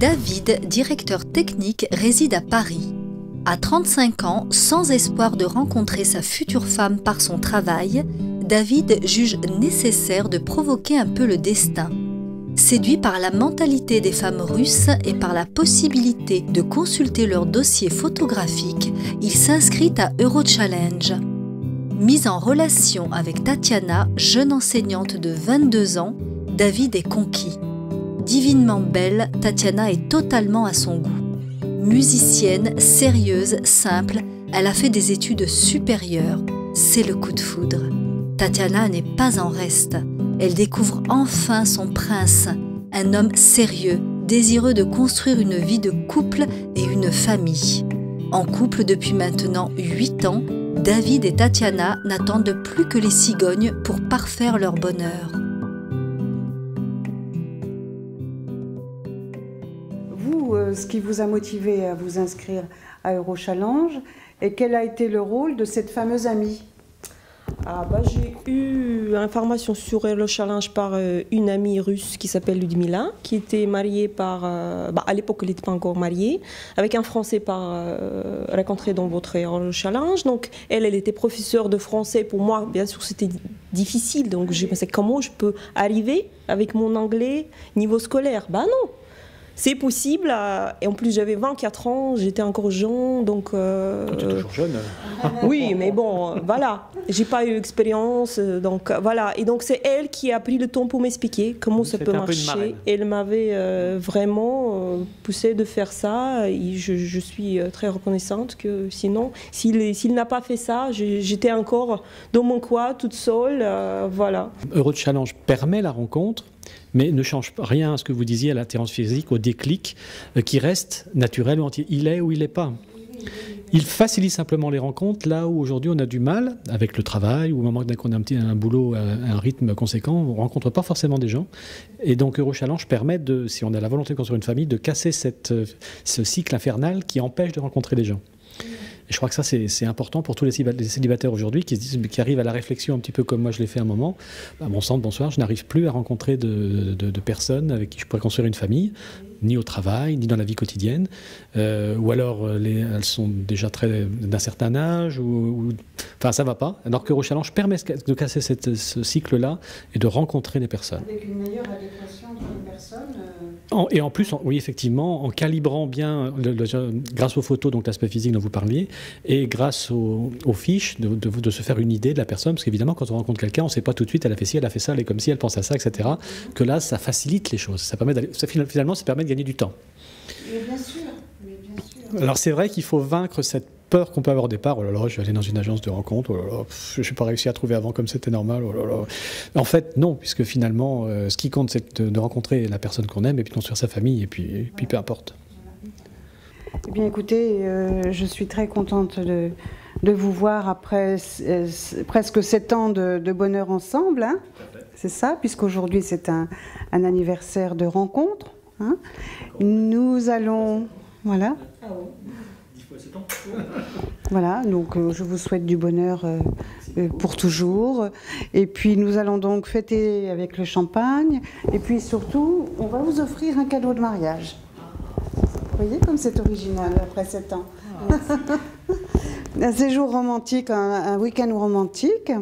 David, directeur technique, réside à Paris. À 35 ans, sans espoir de rencontrer sa future femme par son travail, David juge nécessaire de provoquer un peu le destin. Séduit par la mentalité des femmes russes et par la possibilité de consulter leur dossier photographique, il s'inscrit à Eurochallenge. Mis en relation avec Tatiana, jeune enseignante de 22 ans, David est conquis. Divinement belle, Tatiana est totalement à son goût. Musicienne, sérieuse, simple, elle a fait des études supérieures. C'est le coup de foudre. Tatiana n'est pas en reste. Elle découvre enfin son prince, un homme sérieux, désireux de construire une vie de couple et une famille. En couple depuis maintenant 8 ans, David et Tatiana n'attendent plus que les cigognes pour parfaire leur bonheur. Vous, ce qui vous a motivé à vous inscrire à Eurochallenge, et quel a été le rôle de cette fameuse amie? J'ai eu l'information sur Eurochallenge par une amie russe qui s'appelle Ludmila, qui était mariée par, à l'époque elle n'était pas encore mariée, avec un Français rencontré dans votre Eurochallenge. Donc elle était professeure de français. Pour moi, bien sûr, c'était difficile. Donc j'ai pensé comment je peux arriver avec mon anglais niveau scolaire. Non, c'est possible. Et en plus, j'avais 24 ans, j'étais encore jeune, donc... Tu es toujours jeune. Oui, mais bon, voilà. J'ai pas eu d'expérience, donc voilà. Et donc, c'est elle qui a pris le temps pour m'expliquer comment ça peut marcher. Elle m'avait vraiment poussé de faire ça. Et je suis très reconnaissante que sinon, s'il n'a pas fait ça, j'étais encore dans mon coin, toute seule, voilà. Eurochallenge permet la rencontre, mais ne change rien à ce que vous disiez, à l'attirance physique, au déclic, qui reste naturel ou entier. Il est ou il n'est pas. Il facilite simplement les rencontres, là où aujourd'hui on a du mal, avec le travail, ou au moment qu'on a un boulot, un rythme conséquent, on ne rencontre pas forcément des gens. Et donc Eurochallenge permet, si on a la volonté de construire une famille, de casser ce cycle infernal qui empêche de rencontrer les gens. Et je crois que ça, c'est important pour tous les célibataires aujourd'hui qui arrivent à la réflexion un petit peu comme moi je l'ai fait à un moment. À mon centre, bonsoir, je n'arrive plus à rencontrer de personnes avec qui je pourrais construire une famille, ni au travail, ni dans la vie quotidienne. Ou alors, elles sont déjà d'un certain âge, enfin, ça ne va pas. Alors que Eurochallenge permet de casser ce cycle-là et de rencontrer des personnes. Avec une meilleure adéquation entre les personnes Et en plus, oui, effectivement, en calibrant bien, grâce aux photos, donc l'aspect physique dont vous parliez, et grâce aux fiches, de se faire une idée de la personne, parce qu'évidemment, quand on rencontre quelqu'un, on ne sait pas tout de suite, elle a fait ci, elle a fait ça, elle est comme ci, elle pense à ça, etc. Que là, ça facilite les choses. Finalement, ça permet de gagner du temps. Mais bien sûr. Alors c'est vrai qu'il faut vaincre cette peur qu'on peut avoir au départ. Oh là là, je vais aller dans une agence de rencontre. Oh là là, je n'ai pas réussi à trouver avant comme c'était normal. Oh là là. En fait, non, puisque finalement, ce qui compte, c'est de rencontrer la personne qu'on aime et puis de construire sa famille, et puis peu importe. Eh bien, écoutez, je suis très contente de vous voir après presque 7 ans de bonheur ensemble. Hein. C'est ça, puisqu'aujourd'hui, c'est un anniversaire de rencontre. Hein. Nous allons... Voilà. Voilà, donc je vous souhaite du bonheur pour toujours. Et puis nous allons donc fêter avec le champagne. Et puis surtout, on va vous offrir un cadeau de mariage. Vous voyez comme c'est original après 7 ans. Un séjour romantique, un week-end romantique,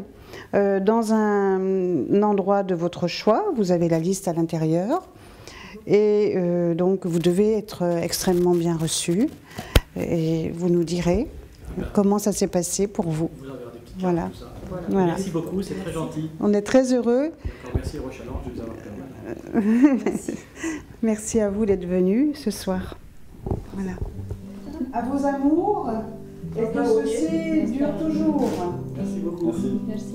dans un endroit de votre choix. Vous avez la liste à l'intérieur. Et donc vous devez être extrêmement bien reçu. Et vous nous direz comment ça s'est passé pour vous. Voilà. Merci beaucoup, c'est très gentil. On est très heureux. Merci Eurochallenge de nous avoir permis. Merci à vous d'être venus ce soir. Voilà. À vos amours et que ceci dure toujours. Merci beaucoup. Merci.